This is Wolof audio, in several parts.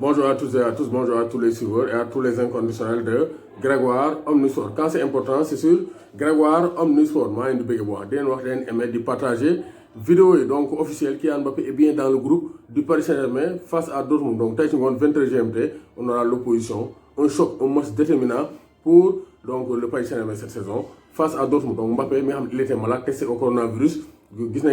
Bonjour à tous et à tous, bonjour à tous les suiveurs et à tous les inconditionnels de Grégoire Omnisport. Quand c'est important, c'est sur Grégoire Omnisport. Moi, je vais aimer de partager vidéo donc officielle qui Mbappé est bien dans le groupe du Paris Saint-Germain face à Dortmund. Donc, 23 GMT, on aura l'opposition, un choc, un match déterminant pour donc, le Paris Saint-Germain cette saison face à Dortmund. Donc, Mbappé, il était malade, testé au coronavirus.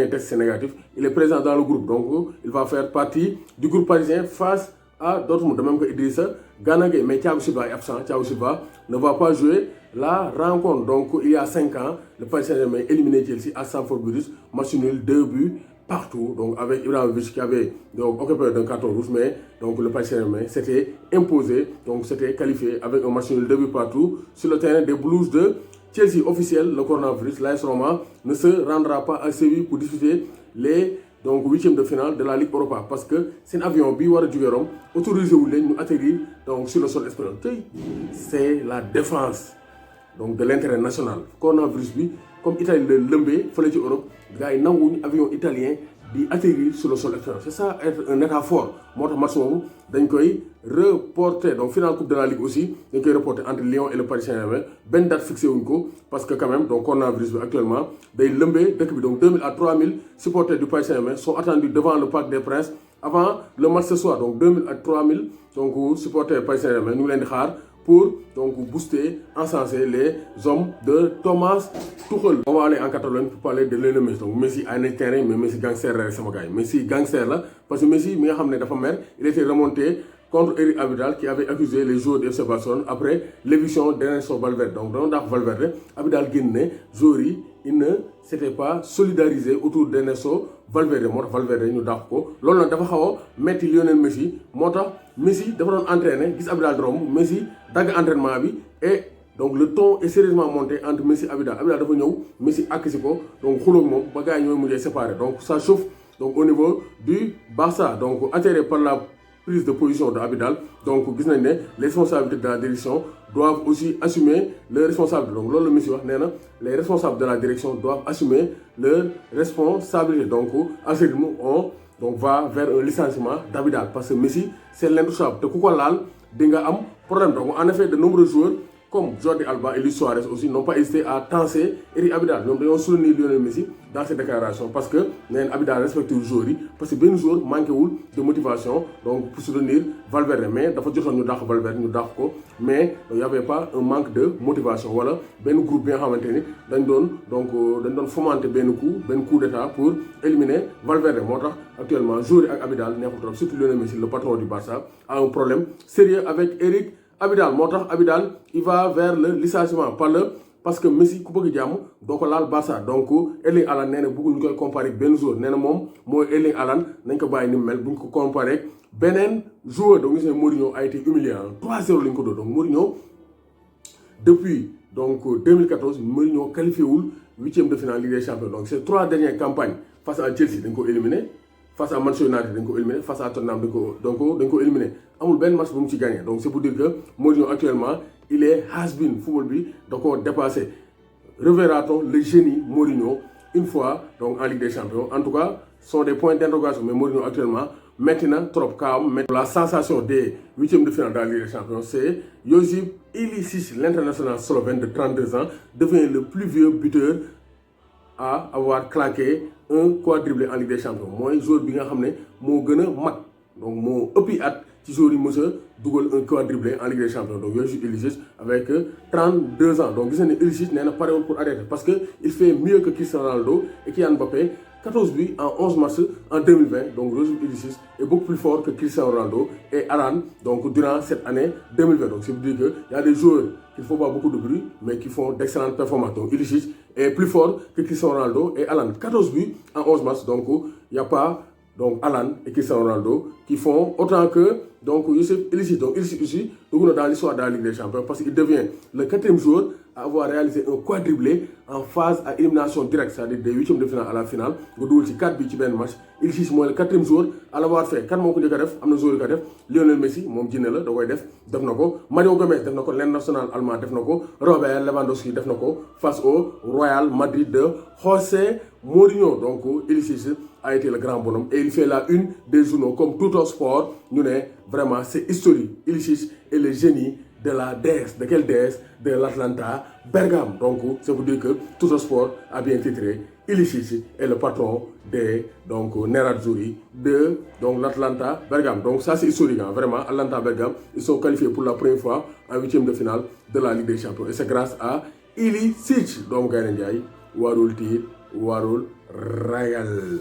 Test négatif, il est présent dans le groupe, donc il va faire partie du groupe parisien face à Dortmund. De même que Idrissa Gana Gueye, mais Thiago Silva est absent. Thiago Silva ne va pas jouer la rencontre. Donc il y a 5 ans, le Paris Saint-Germain éliminé Chelsea à Stamford Bridge, match nul, 2 buts partout. Donc avec Ibrahimovic qui avait donc occupé d'un carton rouge, mais donc le Paris Saint-Germain s'était imposé, donc c'était qualifié avec un match nul, 2 buts partout sur le terrain des Blues de Chelsea. Officiel, le coronavirus, l'AS Roma ne se rendra pas à Séville pour disputer les donc 8e de finale de la Ligue Europa parce que c'est un avion bi war a jóge Rome autorisé wu leen ñu atterrir donc sur le sol espagnol. C'est la défense donc de l'intérêt national. Coronavirus bi comme Italie la lëmbee fële ci Europe gars yi nanguwuñu avion italien di atterrir sur le sol espagnol. C'est ça être un état fort. Moo tax match boobu dañ koy reporter. Donc finale coupe de la Ligue aussi dañ koy reporter entre Lyon et le Paris Saint-Germain. Benn date fixé wuñ ko parce que quand même donc coronavirus bi actuellement day lëmbee dëkk bi. Donc 2000 à 3000 supporters du Paris Saint-Germain sont attendus devant le Parc des Princes avant le match ce soir. Donc 2000 à 3000 donc supporters du Paris Saint-Germain ñu ngi leen di xaar pour donc booster, encenser les hommes de Thomas Tuchel. On va aller en Catalogne pour parler de Lionel Messi. Donc Messi a un terrain, mais Messi gangster là, c'est mon gars. Messi gangster là, parce que Messi, il était remonté contre Eric Abidal qui avait accusé les joueurs de FC Barcelone après l'éviction d'Ernesto Valverde. Donc dans Valverde, Abidal Guinée, Zori, il ne s'était pas solidarisé autour d'Ernesto Valverde. Moi, Valverde ñu dàq ko loolu nag dafa xaw a metti Lionel Messi moo tax Messi dafa doon entraîner gis Abidal romb Messi dagg entraînement bi et donc le ton est sérieusement monté entre Messi et Abidal. Abidal dafa ñëw Messi àkkisi ko donc xulóog moom ba gars yi ñooy mujjee séparé. Donc ça chauffe donc au niveau du Barça, donc attiré par la prise de position de Abidal. Donc gis nañ ne les responsabilités de la direction doivent aussi assumer leurs responsabilités. Donc loolu la Messi wax nee na les responsables de la direction doivent assumer leurs responsabilités. Donc à ce rythme on donc va vers un licenciement d'Abidal parce que Messi c'est l'intouchable te ku ko laal di nga am problème. Donc en effet de nombreux joueurs comme Jordi Alba et Luis Suarez aussi n'ont pas hésité à tenser Eric Abidal. ñoom dañoo soutenir Lionel Messi dans ses déclarations parce que nee na Abidal respecté wu joueurs yi parce que benn joueur manqué wul de motivation donc pour soutenir Valverde. Mais dafa jotoon ñu dàq Valverde ñu dàq ko mais il n'y avait pas un manque de motivation wala benn groupe bi nga xamante ni dañ doon fomenter benn coup d'état pour éliminer Valverde. Moo tax actuellement joueurs yi ak Abidal neexul trop, surtout Lionel Messi le patron du Barça a un problème sérieux avec Eric Abidal. Moo tax Abidal il va vers le licenciement parce que Messi ku bëgg jàmm doo ko laal Barça. Donc Erling Haaland nee na bëggul ñu koy comparer ak benn joueur. Nee na moom mooy Erling Haaland nañ ko bàyyi ni mu mel bu ñu ko comparer ak beneen joueur. Donc gis nañ Mourinho a été humiliant 3-0 lañ ko doon. Donc Mourinho depuis donc 2014 Mourinho qualifié wul 8e de finale Ligue des Champions. Donc ces 3 dernières campagnes face à Chelsea dañ ko éliminé, face à Manchester United dañ ko éliminé, face à Tottenham dañ ko éliminé. Amul benn match bu mu ci gagné. Donc c'est pour dire que Mourinho actuellement il est has-been. Football bi da koo dépassé. Reverra-t-on le génie Mourinho une fois donc en Ligue des Champions? En tout cas ce sont des points d'interrogation. Mais Mourinho actuellement maintenant trop calme. La sensation des 8e de finale de la Ligue des Champions, c'est Josip Ilicic, l'international slovène de 32 ans, devient le plus vieux buteur à avoir claqué un quadruplé en Ligue des Champions. Mooy joueur bi nga xam ne moo gën a mag donc moo ëppi at ci joueur yi mës a dugal un quadruplé en Ligue des Champions. Donc Josip Ilicic avec 32 ans. Donc gis nañ ne Ilicic nee na parewul pour arrêter parce que il fait mieux que Cristiano Ronaldo et Kylian Mbappé. 14 buts en 11 matchs en 2020. Donc Josip Ilicic est beaucoup plus fort que Cristiano Ronaldo et Haaland donc durant cette année 2020. Donc c'est dire qu'il y a des joueurs qui ne font pas beaucoup de bruit mais qui font d'excellentes performances. Donc Ilicic est plus fort que Cristiano Ronaldo et Haaland. 14 buts en 11 matchs. Donc il n'y a pas donc Haaland et Cristiano Ronaldo qui font autant que donc Josip Ilicic. Donc Ilicic aussi dans l'histoire de la Ligue des Champions parce qu'il devient le 4e joueur à avoir réalisé un quadruplé en phase à élimination directe, c'est-à-dire des huitièmes de finale à la finale. Nga dugal ci 4 bi ci benn match. Ilicic mooy le 4e joueur à l'avoir fait. Kan moo ko njëkk a def am na joueur yu ko def Lionel Messi moom jinne la da koy def na ko. Mario Gomez def na ko l'international allemand def na ko. Robert Lewandowski def na ko face au Real Madrid de José Mourinho. Donc Ilicic a été le grand bonhomme et il fait la une des journaux comme tout autre sport. Ñu ne vraiment c'est historique. Ilicic est le génie de la déesse. De quelle déesse? De l'Atalanta Bergame. Donc c'est pour dire que tout autre sport a bien titré Ilicic est le patron des Nerazzurri de l'Atalanta Bergame. Donc ça c'est historique, hein, vraiment. Atalanta Bergame, ils sont qualifiés pour la première fois en huitième de finale de la Ligue des Champions. Et c'est grâce à Ilicic. Donc Gaïndé Ndiaye, warul tiit warul ragal.